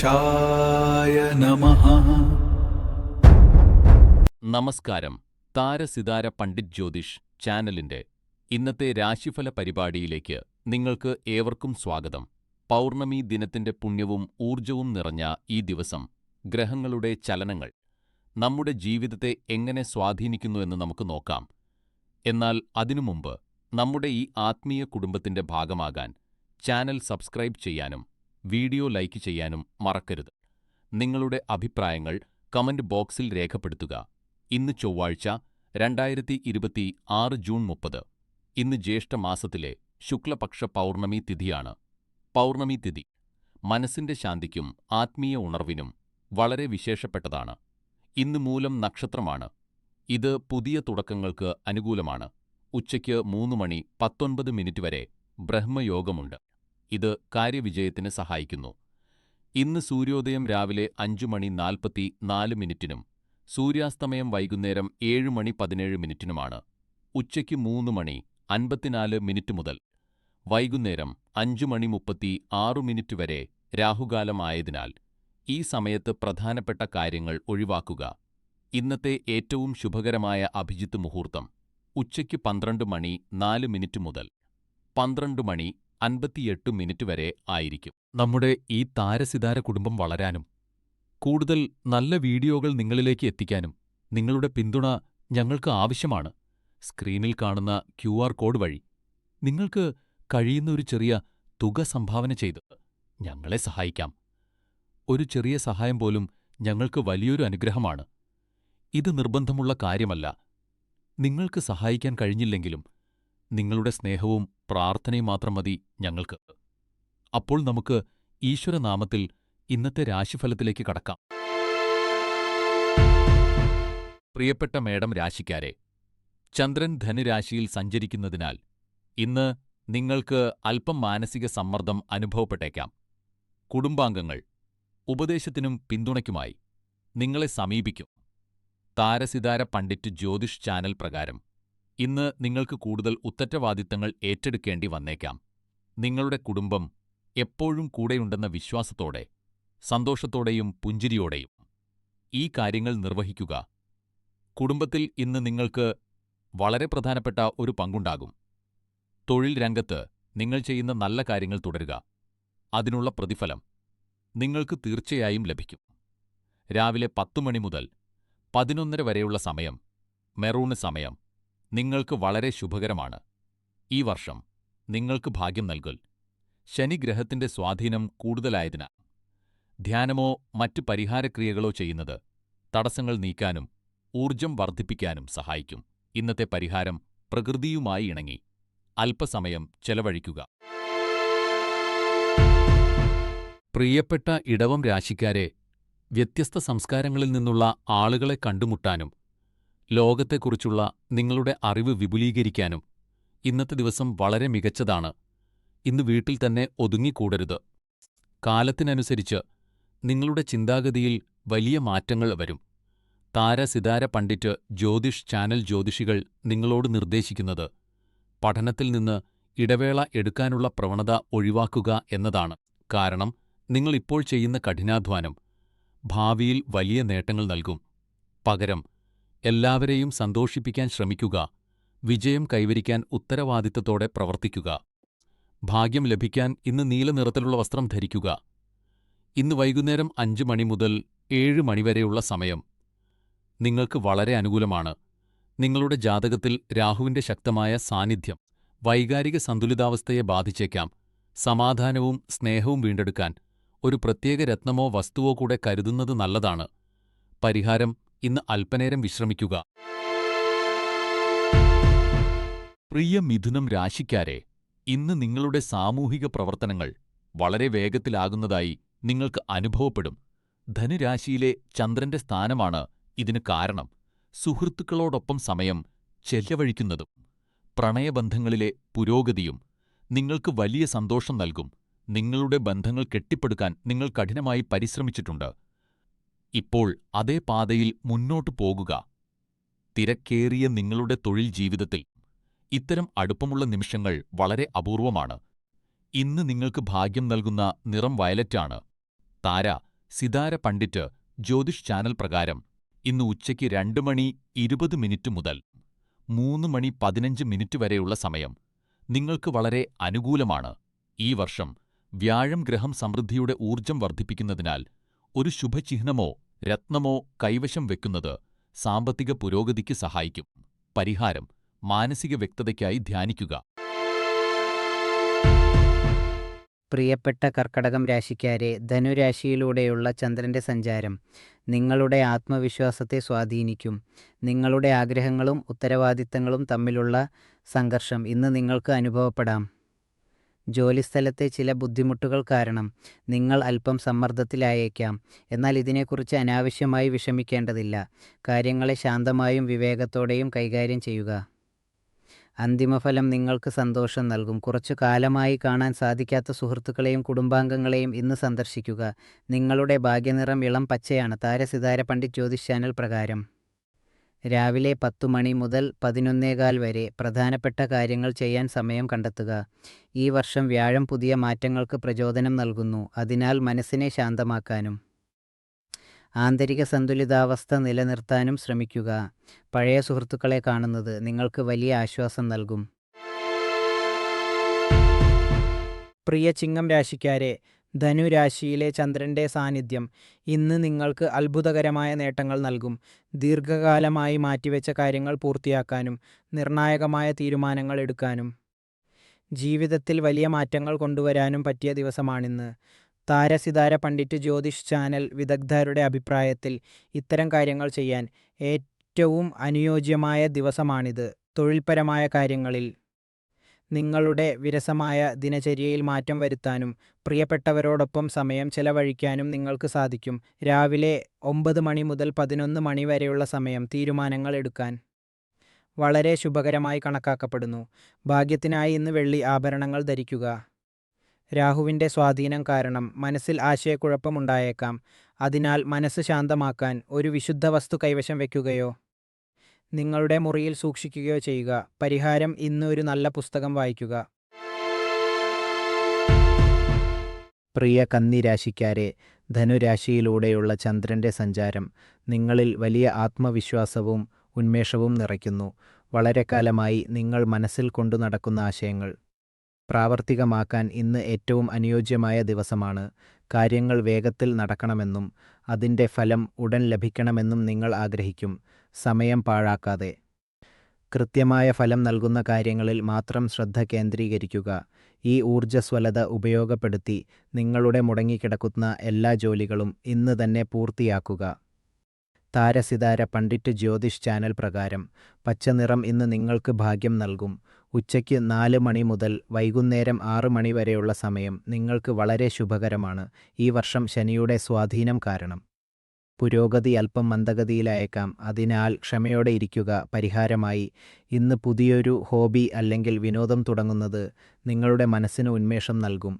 ഗണേശായ നമഃ. നമസ്കാരം. താരസിതാര പണ്ഡിറ്റ് ജ്യോതിഷ് ചാനലിന്റെ ഇന്നത്തെ രാശിഫല പരിപാടിയിലേക്ക് നിങ്ങൾക്ക് ഏവർക്കും സ്വാഗതം. പൗർണമി ദിനത്തിന്റെ പുണ്യവും ഊർജവും നിറഞ്ഞ ഈ ദിവസം ഗ്രഹങ്ങളുടെ ചലനങ്ങൾ നമ്മുടെ ജീവിതത്തെ എങ്ങനെ സ്വാധീനിക്കുന്നു എന്ന് നമുക്ക് നോക്കാം. എന്നാൽ അതിനു മുമ്പ് നമ്മുടെ ഈ ആത്മീയ കുടുംബത്തിന്റെ ഭാഗമാകാൻ ചാനൽ സബ്സ്ക്രൈബ് ചെയ്യാനും വീഡിയോ ലൈക്ക് ചെയ്യാനും മറക്കരുത്. നിങ്ങളുടെ അഭിപ്രായങ്ങൾ കമന്റ് ബോക്സിൽ രേഖപ്പെടുത്തുക. ഇന്ന് ചൊവ്വാഴ്ച 2026 ജൂൺ 30. ഇന്ന് ജ്യേഷ്ഠമാസത്തിലെ ശുക്ലപക്ഷ പൗർണമി തിഥിയാണ്. പൗർണമി തിഥി മനസ്സിന്റെ ശാന്തിക്കും ആത്മീയ ഉണർവിനും വളരെ വിശേഷപ്പെട്ടതാണ്. ഇന്ന് മൂലം നക്ഷത്രമാണ്. ഇത് പുതിയ തുടക്കങ്ങൾക്ക് അനുകൂലമാണ്. ഉച്ചയ്ക്ക് 3:19 വരെ ബ്രഹ്മയോഗമുണ്ട്. ഇത് കാര്യവിജയത്തിന് സഹായിക്കുന്നു. ഇന്ന് സൂര്യോദയം രാവിലെ 5:44 സൂര്യാസ്തമയം വൈകുന്നേരം 7:17 ഉച്ചയ്ക്ക് 3:54 മുതൽ വൈകുന്നേരം 5:36 വരെ രാഹുകാലമായതിനാൽ ഈ സമയത്ത് പ്രധാനപ്പെട്ട കാര്യങ്ങൾ ഒഴിവാക്കുക. ഇന്നത്തെ ഏറ്റവും ശുഭകരമായ അഭിജിത്ത് മുഹൂർത്തം ഉച്ചയ്ക്ക് 12:04 മുതൽ 12:58 വരെ ആയിരിക്കും. നമ്മുടെ ഈ താരസിതാര കുടുംബം വളരാനും കൂടുതൽ നല്ല വീഡിയോകൾ നിങ്ങളിലേക്ക് എത്തിക്കാനും നിങ്ങളുടെ പിന്തുണ ഞങ്ങൾക്ക് ആവശ്യമാണ്. സ്ക്രീനിൽ കാണുന്ന QR കോഡ് വഴി നിങ്ങൾക്ക് കഴിയുന്ന ഒരു ചെറിയ തുക സംഭാവന ചെയ്ത് ഞങ്ങളെ സഹായിക്കാം. ഒരു ചെറിയ സഹായം പോലും ഞങ്ങൾക്ക് വലിയൊരു അനുഗ്രഹമാണ്. ഇത് നിർബന്ധമുള്ള കാര്യമല്ല. നിങ്ങൾക്ക് സഹായിക്കാൻ കഴിഞ്ഞില്ലെങ്കിലും നിങ്ങളുടെ സ്നേഹവും പ്രാർത്ഥനയും മാത്രം മതി ഞങ്ങൾക്ക്. അപ്പോൾ നമുക്ക് ഈശ്വരനാമത്തിൽ ഇന്നത്തെ രാശിഫലത്തിലേക്ക് കടക്കാം. പ്രിയപ്പെട്ട മേടം രാശിക്കാരെ, ചന്ദ്രൻ ധനുരാശിയിൽ സഞ്ചരിക്കുന്നതിനാൽ ഇന്ന് നിങ്ങൾക്ക് അല്പം മാനസിക സമ്മർദ്ദം അനുഭവപ്പെട്ടേക്കാം. കുടുംബാംഗങ്ങൾ ഉപദേശത്തിനും പിന്തുണയ്ക്കുമായി നിങ്ങളെ സമീപിക്കും. താരസിതാര പണ്ഡിറ്റ് ജ്യോതിഷ് ചാനൽ പ്രകാരം ഇന്ന് നിങ്ങൾക്ക് കൂടുതൽ ഉത്തരവാദിത്തങ്ങൾ ഏറ്റെടുക്കേണ്ടി വന്നേക്കാം. നിങ്ങളുടെ കുടുംബം എപ്പോഴും കൂടെയുണ്ടെന്ന വിശ്വാസത്തോടെ, സന്തോഷത്തോടെയും പുഞ്ചിരിയോടെയും ഈ കാര്യങ്ങൾ നിർവഹിക്കുക. കുടുംബത്തിൽ ഇന്ന് നിങ്ങൾക്ക് വളരെ പ്രധാനപ്പെട്ട ഒരു പങ്കുണ്ടാകും. തൊഴിൽ രംഗത്ത് നിങ്ങൾ ചെയ്യുന്ന നല്ല കാര്യങ്ങൾ തുടരുക. അതിനുള്ള പ്രതിഫലം നിങ്ങൾക്ക് തീർച്ചയായും ലഭിക്കും. രാവിലെ 10 മണി മുതൽ 11:30 വരെയുള്ള സമയം, മെറൂണ് സമയം, നിങ്ങൾക്ക് വളരെ ശുഭകരമാണ്. ഈ വർഷം നിങ്ങൾക്ക് ഭാഗ്യം നൽകൽ. ശനിഗ്രഹത്തിന്റെ സ്വാധീനം കൂടുതലായതിനാൽ ധ്യാനമോ മറ്റ് പരിഹാരക്രിയകളോ ചെയ്യുന്നത് തടസ്സങ്ങൾ നീക്കാനും ഊർജം വർദ്ധിപ്പിക്കാനും സഹായിക്കും. ഇന്നത്തെ പരിഹാരം പ്രകൃതിയുമായി ഇണങ്ങി അല്പസമയം ചെലവഴിക്കുക. പ്രിയപ്പെട്ട ഇടവം രാശിക്കാരെ, വ്യത്യസ്ത സംസ്കാരങ്ങളിൽ നിന്നുള്ള ആളുകളെ കണ്ടുമുട്ടാനും ലോകത്തെക്കുറിച്ചുള്ള നിങ്ങളുടെ അറിവ് വിപുലീകരിക്കാനും ഇന്നത്തെ ദിവസം വളരെ മികച്ചതാണ്. ഇന്ന് വീട്ടിൽ തന്നെ ഒതുങ്ങിക്കൂടരുത്. കാലത്തിനനുസരിച്ച് നിങ്ങളുടെ ചിന്താഗതിയിൽ വലിയ മാറ്റങ്ങൾ വരും. താരസിതാര പണ്ഡിറ്റ് ജ്യോതിഷ് ചാനൽ ജ്യോതിഷികൾ നിങ്ങളോട് നിർദ്ദേശിക്കുന്നത് പഠനത്തിൽ നിന്ന് ഇടവേള എടുക്കാനുള്ള പ്രവണത ഒഴിവാക്കുക എന്നതാണ്. കാരണം നിങ്ങൾ ഇപ്പോൾ ചെയ്യുന്ന കഠിനാധ്വാനം ഭാവിയിൽ വലിയ നേട്ടങ്ങൾ നൽകും. പകരം എല്ലാവരെയും സന്തോഷിപ്പിക്കാൻ ശ്രമിക്കുക. വിജയം കൈവരിക്കാൻ ഉത്തരവാദിത്തത്തോടെ പ്രവർത്തിക്കുക. ഭാഗ്യം ലഭിക്കാൻ ഇന്ന് നീല നിറത്തിലുള്ള വസ്ത്രം ധരിക്കുക. ഇന്ന് വൈകുന്നേരം 5 മണി മുതൽ 7 മണി വരെയുള്ള സമയം നിങ്ങൾക്ക് വളരെ അനുകൂലമാണ്. നിങ്ങളുടെ ജാതകത്തിൽ രാഹുവിന്റെ ശക്തമായ സാന്നിധ്യം വൈകാരിക സന്തുലിതാവസ്ഥയെ ബാധിച്ചേക്കാം. സമാധാനവും സ്നേഹവും വീണ്ടെടുക്കാൻ ഒരു പ്രത്യേക രത്നമോ വസ്തുവോ കൂടെ കരുതുന്നത് നല്ലതാണ്. പരിഹാരം ഇന്ന് അല്പനേരം വിശ്രമിക്കുക. പ്രിയ മിഥുനം രാശിക്കാരെ, ഇന്ന് നിങ്ങളുടെ സാമൂഹിക പ്രവർത്തനങ്ങൾ വളരെ വേഗത്തിലാകുന്നതായി നിങ്ങൾക്ക് അനുഭവപ്പെടും. ധനുരാശിയിലെ ചന്ദ്രന്റെ സ്ഥാനമാണ് ഇതിന് കാരണം. സുഹൃത്തുക്കളോടൊപ്പം സമയം ചെലവഴിക്കുന്നതും പ്രണയബന്ധങ്ങളിലെ പുരോഗതിയും നിങ്ങൾക്ക് വലിയ സന്തോഷം നൽകും. നിങ്ങളുടെ ബന്ധങ്ങൾ കെട്ടിപ്പടുക്കാൻ നിങ്ങൾ കഠിനമായി പരിശ്രമിച്ചിട്ടുണ്ട്. ഇപ്പോൾ അതേ പാതയിൽ മുന്നോട്ടു പോകുക. തിരക്കേറിയ നിങ്ങളുടെ തൊഴിൽ ജീവിതത്തിൽ ഇത്തരം അടുപ്പമുള്ള നിമിഷങ്ങൾ വളരെ അപൂർവമാണ്. ഇന്ന് നിങ്ങൾക്ക് ഭാഗ്യം നൽകുന്ന നിറം വയലറ്റാണ്. താര സിതാര പണ്ഡിറ്റ് ജ്യോതിഷ് ചാനൽ പ്രകാരം ഇന്ന് ഉച്ചയ്ക്ക് 2:20 മുതൽ 3:15 വരെയുള്ള സമയം നിങ്ങൾക്ക് വളരെ അനുകൂലമാണ്. ഈ വർഷം വ്യാഴം ഗ്രഹം സമൃദ്ധിയുടെ ഊർജം വർദ്ധിപ്പിക്കുന്നതിനാൽ ഒരു ശുഭചിഹ്നമോ രത്നമോ കൈവശം വെക്കുന്നത് സാമ്പത്തിക പുരോഗതിക്ക് സഹായിക്കും. പരിഹാരം: മാനസിക വ്യക്തതയ്ക്കായി ധ്യാനിക്കുക. പ്രിയപ്പെട്ട കർക്കടകം രാശിക്കാരെ, ധനുരാശിയിലൂടെയുള്ള ചന്ദ്രൻ്റെ സഞ്ചാരം നിങ്ങളുടെ ആത്മവിശ്വാസത്തെ സ്വാധീനിക്കും. നിങ്ങളുടെ ആഗ്രഹങ്ങളും ഉത്തരവാദിത്തങ്ങളും തമ്മിലുള്ള സംഘർഷം ഇന്ന് നിങ്ങൾക്ക് അനുഭവപ്പെടാം. ജോലിസ്ഥലത്തെ ചില ബുദ്ധിമുട്ടുകൾ കാരണം നിങ്ങൾ അല്പം സമ്മർദ്ദത്തിലായേക്കാം. എന്നാൽ ഇതിനെക്കുറിച്ച് അനാവശ്യമായി വിഷമിക്കേണ്ടതില്ല. കാര്യങ്ങളെ ശാന്തമായും വിവേകത്തോടെയും കൈകാര്യം ചെയ്യുക. അന്തിമഫലം നിങ്ങൾക്ക് സന്തോഷം നൽകും. കുറച്ചു കാലമായി കാണാൻ സാധിക്കാത്ത സുഹൃത്തുക്കളെയും കുടുംബാംഗങ്ങളെയും ഇന്ന് സന്ദർശിക്കുക. നിങ്ങളുടെ ഭാഗ്യനിറം ഇളം പച്ചയാണ്. താരസിതാര പണ്ഡിറ്റ് ജ്യോതിഷ് ചാനൽ പ്രകാരം രാവിലെ 10 മണി മുതൽ 11:15 വരെ പ്രധാനപ്പെട്ട കാര്യങ്ങൾ ചെയ്യാൻ സമയം കണ്ടെത്തുക. ഈ വർഷം വ്യാഴം പുതിയ മാറ്റങ്ങൾക്ക് പ്രചോദനം നൽകുന്നു. അതിനാൽ മനസ്സിനെ ശാന്തമാക്കാനും ആന്തരിക സന്തുലിതാവസ്ഥ നിലനിർത്താനും ശ്രമിക്കുക. പഴയ സുഹൃത്തുക്കളെ കാണുന്നത് നിങ്ങൾക്ക് വലിയ ആശ്വാസം നൽകും. പ്രിയ ചിങ്ങം രാശിക്കാരെ, ധനുരാശിയിലെ ചന്ദ്രൻ്റെ സാന്നിധ്യം ഇന്ന് നിങ്ങൾക്ക് അത്ഭുതകരമായ നേട്ടങ്ങൾ നൽകും. ദീർഘകാലമായി മാറ്റിവെച്ച കാര്യങ്ങൾ പൂർത്തിയാക്കാനും നിർണായകമായ തീരുമാനങ്ങൾ എടുക്കാനും ജീവിതത്തിൽ വലിയ മാറ്റങ്ങൾ കൊണ്ടുവരാനും പറ്റിയ ദിവസമാണിന്ന്. താരസിതാര പണ്ഡിറ്റ് ജ്യോതിഷ് ചാനൽ വിദഗ്ധരുടെ അഭിപ്രായത്തിൽ ഇത്തരം കാര്യങ്ങൾ ചെയ്യാൻ ഏറ്റവും അനുയോജ്യമായ ദിവസമാണിത്. തൊഴിൽപരമായ കാര്യങ്ങളിൽ നിങ്ങളുടെ വിരസമായ ദിനചര്യയിൽ മാറ്റം വരുത്താനും പ്രിയപ്പെട്ടവരോടൊപ്പം സമയം ചെലവഴിക്കാനും നിങ്ങൾക്ക് സാധിക്കും. രാവിലെ 9 മണി മുതൽ 11 മണി വരെയുള്ള സമയം തീരുമാനങ്ങൾ എടുക്കാൻ വളരെ ശുഭകരമായി കണക്കാക്കപ്പെടുന്നു. ഭാഗ്യത്തിനായി ഇന്ന് വെള്ളി ആഭരണങ്ങൾ ധരിക്കുക. രാഹുവിൻ്റെ സ്വാധീനം കാരണം മനസ്സിൽ ആശയക്കുഴപ്പമുണ്ടായേക്കാം. അതിനാൽ മനസ്സ് ശാന്തമാക്കാൻ ഒരു വിശുദ്ധ വസ്തു കൈവശം വയ്ക്കുകയോ നിങ്ങളുടെ മുറിയിൽ സൂക്ഷിക്കുകയോ ചെയ്യുക. പരിഹാരം: ഇന്ന് ഒരു നല്ല പുസ്തകം വായിക്കുക. പ്രിയ കന്നി രാശിക്കാരെ, ധനുരാശിയിലൂടെയുള്ള ചന്ദ്രൻ്റെ സഞ്ചാരം നിങ്ങളിൽ വലിയ ആത്മവിശ്വാസവും ഉന്മേഷവും നിറയ്ക്കുന്നു. വളരെ കാലമായി നിങ്ങൾ മനസ്സിൽ കൊണ്ടു നടക്കുന്ന ആശയങ്ങൾ പ്രാവർത്തികമാക്കാൻ ഇന്ന് ഏറ്റവും അനുയോജ്യമായ ദിവസമാണ്. കാര്യങ്ങൾ വേഗത്തിൽ നടക്കണമെന്നും അതിൻ്റെ ഫലം ഉടൻ ലഭിക്കണമെന്നും നിങ്ങൾ ആഗ്രഹിക്കും. സമയം പാഴാക്കാതെ കൃത്യമായ ഫലം നൽകുന്ന കാര്യങ്ങളിൽ മാത്രം ശ്രദ്ധ കേന്ദ്രീകരിക്കുക. ഈ ഊർജ്ജസ്വലത ഉപയോഗപ്പെടുത്തി നിങ്ങളുടെ മുടങ്ങിക്കിടക്കുന്ന എല്ലാ ജോലികളും ഇന്ന് തന്നെ പൂർത്തിയാക്കുക. താരസിതാര പണ്ഡിറ്റ് ജ്യോതിഷ് ചാനൽ പ്രകാരം പച്ചനിറം ഇന്ന് നിങ്ങൾക്ക് ഭാഗ്യം നൽകും. ഉച്ചയ്ക്ക് 4 മണി മുതൽ വൈകുന്നേരം 6 മണി വരെയുള്ള സമയം നിങ്ങൾക്ക് വളരെ ശുഭകരമാണ്. ഈ വർഷം ശനിയുടെ സ്വാധീനം കാരണം പുരോഗതി അല്പം മന്ദഗതിയിലായേക്കാം. അതിനാൽ ക്ഷമയോടെ ഇരിക്കുക. പരിഹാരമായി ഇന്ന് പുതിയൊരു ഹോബി അല്ലെങ്കിൽ വിനോദം തുടങ്ങുന്നത് നിങ്ങളുടെ മനസ്സിന് ഉന്മേഷം നൽകും.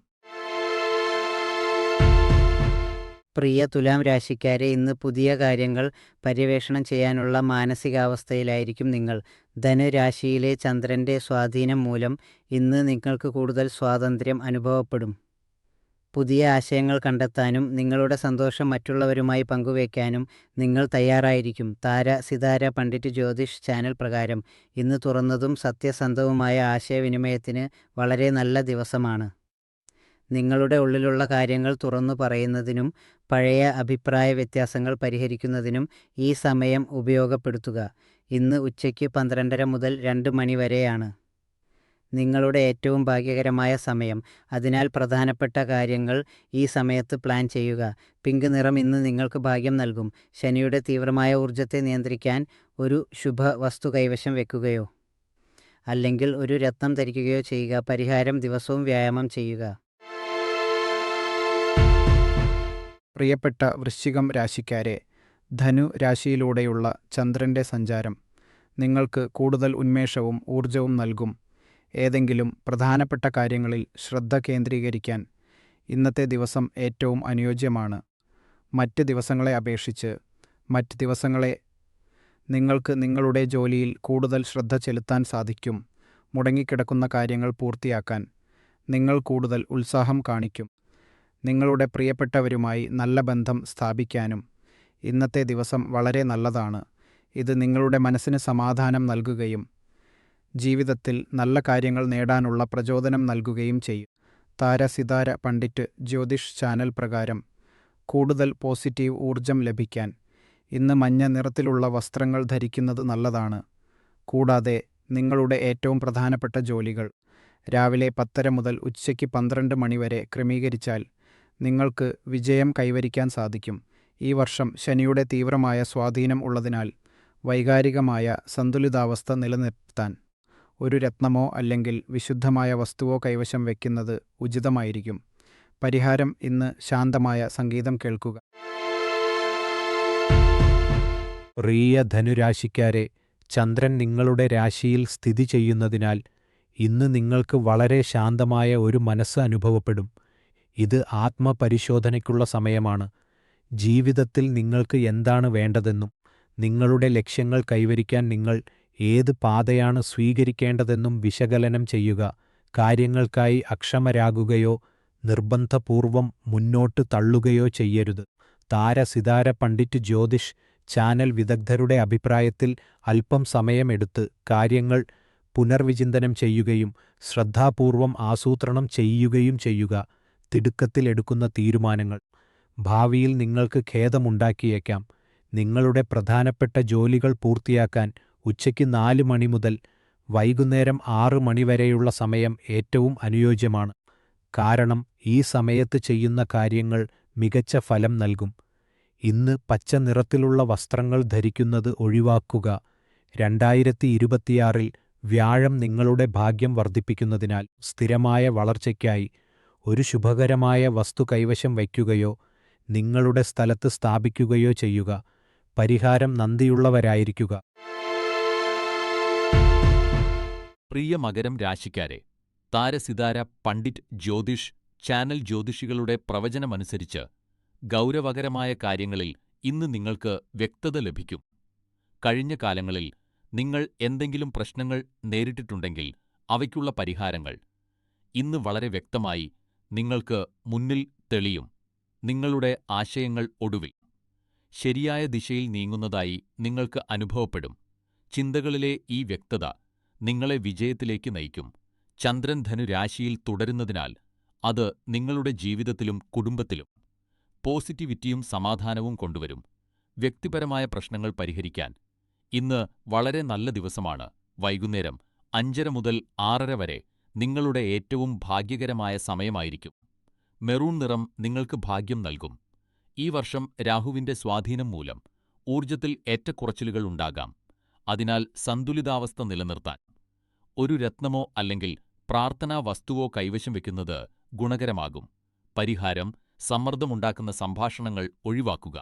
പ്രിയ തുലാം രാശിക്കാരെ, ഇന്ന് പുതിയ കാര്യങ്ങൾ പര്യവേഷണം ചെയ്യാനുള്ള മാനസികാവസ്ഥയിലായിരിക്കും നിങ്ങൾ. ധനുരാശിയിലെ ചന്ദ്രൻ്റെ സ്വാധീനം മൂലം ഇന്ന് നിങ്ങൾക്ക് കൂടുതൽ സ്വാതന്ത്ര്യം അനുഭവപ്പെടും. പുതിയ ആശയങ്ങൾ കണ്ടെത്താനും നിങ്ങളുടെ സന്തോഷം മറ്റുള്ളവരുമായി പങ്കുവയ്ക്കാനും നിങ്ങൾ തയ്യാറായിരിക്കും. സിതാര പണ്ഡിറ്റ് ജ്യോതിഷ് ചാനൽ പ്രകാരം ഇന്ന് തുറന്നതും സത്യസന്ധവുമായ ആശയവിനിമയത്തിന് വളരെ നല്ല ദിവസമാണ്. നിങ്ങളുടെ ഉള്ളിലുള്ള കാര്യങ്ങൾ തുറന്നു പറയുന്നതിനും പഴയ അഭിപ്രായ വ്യത്യാസങ്ങൾ പരിഹരിക്കുന്നതിനും ഈ സമയം ഉപയോഗപ്പെടുത്തുക. ഇന്ന് ഉച്ചയ്ക്ക് 12:30 മുതൽ 2 മണി വരെയാണ് നിങ്ങളുടെ ഏറ്റവും ഭാഗ്യകരമായ സമയം. അതിനാൽ പ്രധാനപ്പെട്ട കാര്യങ്ങൾ ഈ സമയത്ത് പ്ലാൻ ചെയ്യുക. പിങ്ക് നിറം ഇന്ന് നിങ്ങൾക്ക് ഭാഗ്യം നൽകും. ശനിയുടെ തീവ്രമായ ഊർജ്ജത്തെ നിയന്ത്രിക്കാൻ ഒരു ശുഭ വസ്തു കൈവശം വെക്കുകയോ അല്ലെങ്കിൽ ഒരു രത്നം ധരിക്കുകയോ ചെയ്യുക. പരിഹാരം: ദിവസവും വ്യായാമം ചെയ്യുക. പ്രിയപ്പെട്ട വൃശ്ചികം രാശിക്കാരെ, ധനു രാശിയിലൂടെയുള്ള ചന്ദ്രൻ്റെ സഞ്ചാരം നിങ്ങൾക്ക് കൂടുതൽ ഉന്മേഷവും ഊർജവും നൽകും. ഏതെങ്കിലും പ്രധാനപ്പെട്ട കാര്യങ്ങളിൽ ശ്രദ്ധ കേന്ദ്രീകരിക്കാൻ ഇന്നത്തെ ദിവസം ഏറ്റവും അനുയോജ്യമാണ്. മറ്റ് ദിവസങ്ങളെ അപേക്ഷിച്ച് മറ്റ് ദിവസങ്ങളെ നിങ്ങൾക്ക് നിങ്ങളുടെ ജോലിയിൽ കൂടുതൽ ശ്രദ്ധ ചെലുത്താൻ സാധിക്കും. മുടങ്ങിക്കിടക്കുന്ന കാര്യങ്ങൾ പൂർത്തിയാക്കാൻ നിങ്ങൾ കൂടുതൽ ഉത്സാഹം കാണിക്കും. നിങ്ങളുടെ പ്രിയപ്പെട്ടവരുമായി നല്ല ബന്ധം സ്ഥാപിക്കാനും ഇന്നത്തെ ദിവസം വളരെ നല്ലതാണ്. ഇത് നിങ്ങളുടെ മനസ്സിന് സമാധാനം നൽകുകയും ജീവിതത്തിൽ നല്ല കാര്യങ്ങൾ നേടാനുള്ള പ്രചോദനം നൽകുകയും ചെയ്യും. താരസിതാര പണ്ഡിറ്റ് ജ്യോതിഷ് ചാനൽ പ്രകാരം കൂടുതൽ പോസിറ്റീവ് ഊർജം ലഭിക്കാൻ ഇന്ന് മഞ്ഞ നിറത്തിലുള്ള വസ്ത്രങ്ങൾ ധരിക്കുന്നത് നല്ലതാണ്. കൂടാതെ നിങ്ങളുടെ ഏറ്റവും പ്രധാനപ്പെട്ട ജോലികൾ രാവിലെ 10:30 മുതൽ ഉച്ചയ്ക്ക് 12 മണി വരെ ക്രമീകരിച്ചാൽ നിങ്ങൾക്ക് വിജയം കൈവരിക്കാൻ സാധിക്കും. ഈ വർഷം ശനിയുടെ തീവ്രമായ സ്വാധീനം ഉള്ളതിനാൽ വൈകാരികമായ സന്തുലിതാവസ്ഥ നിലനിർത്താൻ ഒരു രത്നമോ അല്ലെങ്കിൽ വിശുദ്ധമായ വസ്തുവോ കൈവശം വയ്ക്കുന്നത് ഉചിതമായിരിക്കും. പരിഹാരം: ഇന്ന് ശാന്തമായ സംഗീതം കേൾക്കുക. പ്രിയ ധനുരാശിക്കാരെ, ചന്ദ്രൻ നിങ്ങളുടെ രാശിയിൽ സ്ഥിതി ചെയ്യുന്നതിനാൽ ഇന്ന് നിങ്ങൾക്ക് വളരെ ശാന്തമായ ഒരു മനസ്സ് അനുഭവപ്പെടും. ഇത് ആത്മപരിശോധനയ്ക്കുള്ള സമയമാണ്. ജീവിതത്തിൽ നിങ്ങൾക്ക് എന്താണ് വേണ്ടതെന്നും നിങ്ങളുടെ ലക്ഷ്യങ്ങൾ കൈവരിക്കാൻ നിങ്ങൾ ഏത് പാതയാണ് സ്വീകരിക്കേണ്ടതെന്നും വിശകലനം ചെയ്യുക. കാര്യങ്ങൾക്കായി അക്ഷമരാകുകയോ നിർബന്ധപൂർവം മുന്നോട്ട് തള്ളുകയോ ചെയ്യരുത്. താരസിതാര പണ്ഡിറ്റ് ജ്യോതിഷ് ചാനൽ വിദഗ്ധരുടെ അഭിപ്രായത്തിൽ അല്പം സമയമെടുത്ത് കാര്യങ്ങൾ പുനർവിചിന്തനം ചെയ്യുകയും ശ്രദ്ധാപൂർവം ആസൂത്രണം ചെയ്യുകയും ചെയ്യുക. തിടുക്കത്തിൽ എടുക്കുന്ന തീരുമാനങ്ങൾ ഭാവിയിൽ നിങ്ങൾക്ക് ഖേദമുണ്ടാക്കിയേക്കാം. നിങ്ങളുടെ പ്രധാനപ്പെട്ട ജോലികൾ പൂർത്തിയാക്കാൻ ഉച്ചയ്ക്ക് 4 മണി മുതൽ വൈകുന്നേരം 6 മണി വരെയുള്ള സമയം ഏറ്റവും അനുയോജ്യമാണ്. കാരണം ഈ സമയത്ത് ചെയ്യുന്ന കാര്യങ്ങൾ മികച്ച ഫലം നൽകും. ഇന്ന് പച്ച നിറത്തിലുള്ള വസ്ത്രങ്ങൾ ധരിക്കുന്നത് ഒഴിവാക്കുക. 2026-ൽ വ്യാഴം നിങ്ങളുടെ ഭാഗ്യം വർദ്ധിപ്പിക്കുന്നതിനാൽ സ്ഥിരമായ വളർച്ചയ്ക്കായി ഒരു ശുഭകരമായ വസ്തു കൈവശം വയ്ക്കുകയോ നിങ്ങളുടെ സ്ഥലത്ത് സ്ഥാപിക്കുകയോ ചെയ്യുക. പരിഹാരം: നന്ദിയുള്ളവരായിരിക്കുക. പ്രിയ മകരം രാശിക്കാരെ, താരസിതാര പണ്ഡിറ്റ് ജ്യോതിഷ് ചാനൽ ജ്യോതിഷികളുടെ പ്രവചനമനുസരിച്ച് ഗൗരവകരമായ കാര്യങ്ങളിൽ ഇന്ന് നിങ്ങൾക്ക് വ്യക്തത ലഭിക്കും. കഴിഞ്ഞ കാലങ്ങളിൽ നിങ്ങൾ എന്തെങ്കിലും പ്രശ്നങ്ങൾ നേരിട്ടിട്ടുണ്ടെങ്കിൽ അവയ്ക്കുള്ള പരിഹാരങ്ങൾ ഇന്ന് വളരെ വ്യക്തമായി നിങ്ങൾക്ക് മുന്നിൽ തെളിയും. നിങ്ങളുടെ ആശയങ്ങൾ ഒടുവിൽ ശരിയായ ദിശയിൽ നീങ്ങുന്നതായി നിങ്ങൾക്ക് അനുഭവപ്പെടും. ചിന്തകളിലെ ഈ വ്യക്തത നിങ്ങളെ വിജയത്തിലേക്ക് നയിക്കും. ചന്ദ്രൻ ധനുരാശിയിൽ തുടരുന്നതിനാൽ അത് നിങ്ങളുടെ ജീവിതത്തിലും കുടുംബത്തിലും പോസിറ്റിവിറ്റിയും സമാധാനവും കൊണ്ടുവരും. വ്യക്തിപരമായ പ്രശ്നങ്ങൾ പരിഹരിക്കാൻ ഇന്ന് വളരെ നല്ല ദിവസമാണ്. വൈകുന്നേരം 5:30 മുതൽ 6:30 വരെ നിങ്ങളുടെ ഏറ്റവും ഭാഗ്യകരമായ സമയമായിരിക്കും. മെറൂൺ നിറം നിങ്ങൾക്ക് ഭാഗ്യം നൽകും. ഈ വർഷം രാഹുവിന്റെ സ്വാധീനം മൂലം ഊർജത്തിൽ ഏറ്റക്കുറച്ചിലുകൾ ഉണ്ടാകാം. അതിനാൽ സന്തുലിതാവസ്ഥ നിലനിർത്താൻ ഒരു രത്നമോ അല്ലെങ്കിൽ പ്രാർത്ഥനാ വസ്തുവോ കൈവശം വെക്കുന്നത് ഗുണകരമാകും. പരിഹാരം: സമ്മർദ്ദമുണ്ടാക്കുന്ന സംഭാഷണങ്ങൾ ഒഴിവാക്കുക.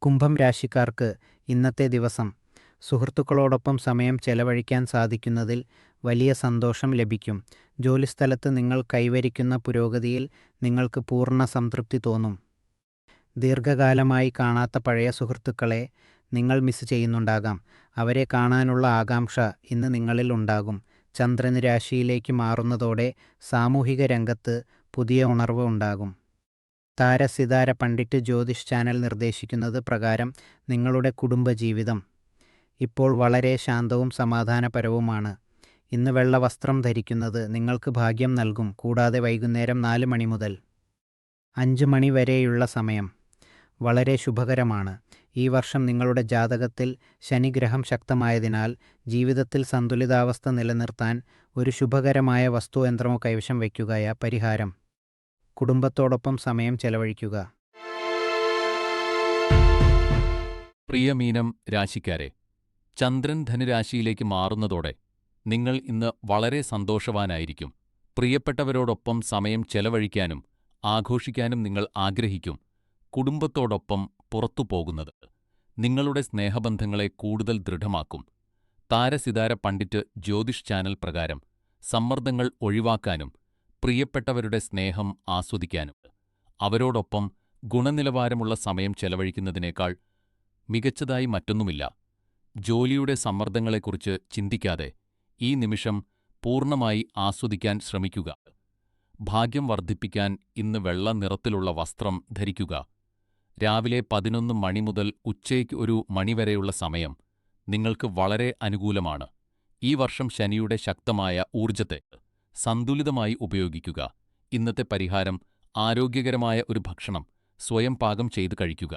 കുംഭം രാശിക്കാർക്ക് ഇന്നത്തെ ദിവസം സുഹൃത്തുക്കളോടൊപ്പം സമയം ചെലവഴിക്കാൻ സാധിക്കുന്നതിൽ വലിയ സന്തോഷം ലഭിക്കും. ജോലിസ്ഥലത്ത് നിങ്ങൾ കൈവരിക്കുന്ന പുരോഗതിയിൽ നിങ്ങൾക്ക് പൂർണ്ണ സംതൃപ്തി തോന്നും. ദീർഘകാലമായി കാണാത്ത പഴയ സുഹൃത്തുക്കളെ നിങ്ങൾ മിസ് ചെയ്യുന്നുണ്ടാകാം. അവരെ കാണാനുള്ള ആകാംക്ഷ ഇന്ന് നിങ്ങളിൽ ഉണ്ടാകും. ചന്ദ്രൻ രാശിയിലേക്ക് മാറുന്നതോടെ സാമൂഹിക രംഗത്ത് പുതിയ ഉണർവ് ഉണ്ടാകും. താരസിതാര പണ്ഡിറ്റ് ജ്യോതിഷ് ചാനൽ നിർദ്ദേശിക്കുന്നത് പ്രകാരം നിങ്ങളുടെ കുടുംബജീവിതം ഇപ്പോൾ വളരെ ശാന്തവും സമാധാനപരവുമാണ്. ഇന്ന് വെള്ള വസ്ത്രം ധരിക്കുന്നത് നിങ്ങൾക്ക് ഭാഗ്യം നൽകും. കൂടാതെ വൈകുന്നേരം 4 മണി മുതൽ 5 മണി വരെയുള്ള സമയം വളരെ ശുഭകരമാണ്. ഈ വർഷം നിങ്ങളുടെ ജാതകത്തിൽ ശനിഗ്രഹം ശക്തമായതിനാൽ ജീവിതത്തിൽ സന്തുലിതാവസ്ഥ നിലനിർത്താൻ ഒരു ശുഭകരമായ വസ്തുയന്ത്രമോ കൈവശം വയ്ക്കുക. പരിഹാരം: കുടുംബത്തോടൊപ്പം സമയം ചെലവഴിക്കുക. പ്രിയ മീനം രാശിക്കാരെ, ചന്ദ്രൻ ധനുരാശിയിലേക്ക് മാറുന്നതോടെ നിങ്ങൾ ഇന്ന് വളരെ സന്തോഷവാനായിരിക്കും. പ്രിയപ്പെട്ടവരോടൊപ്പം സമയം ചെലവഴിക്കാനും ആഘോഷിക്കാനും നിങ്ങൾ ആഗ്രഹിക്കും. കുടുംബത്തോടൊപ്പം പുറത്തു പോകുന്നത് നിങ്ങളുടെ സ്നേഹബന്ധങ്ങളെ കൂടുതൽ ദൃഢമാക്കും. താരസിതാര പണ്ഡിറ്റ് ജ്യോതിഷ് ചാനൽ പ്രകാരം സമ്മർദ്ദങ്ങൾ ഒഴിവാക്കാനും പ്രിയപ്പെട്ടവരുടെ സ്നേഹം ആസ്വദിക്കാനും അവരോടൊപ്പം ഗുണനിലവാരമുള്ള സമയം ചെലവഴിക്കുന്നതിനേക്കാൾ മികച്ചതായി മറ്റൊന്നുമില്ല. ജോലിയുടെ സമ്മർദ്ദങ്ങളെക്കുറിച്ച് ചിന്തിക്കാതെ ഈ നിമിഷം പൂർണ്ണമായി ആസ്വദിക്കാൻ ശ്രമിക്കുക. ഭാഗ്യം വർദ്ധിപ്പിക്കാൻ ഇന്ന് വെള്ള നിറത്തിലുള്ള വസ്ത്രം ധരിക്കുക. രാവിലെ 11 മണി മുതൽ ഉച്ചയ്ക്ക് 1 മണി വരെയുള്ള സമയം നിങ്ങൾക്ക് വളരെ അനുകൂലമാണ്. ഈ വർഷം ശനിയുടെ ശക്തമായ ഊർജത്തെ സന്തുലിതമായി ഉപയോഗിക്കുക. ഇന്നത്തെ പരിഹാരം ആരോഗ്യകരമായ ഒരു ഭക്ഷണം സ്വയം പാകം ചെയ്ത് കഴിക്കുക.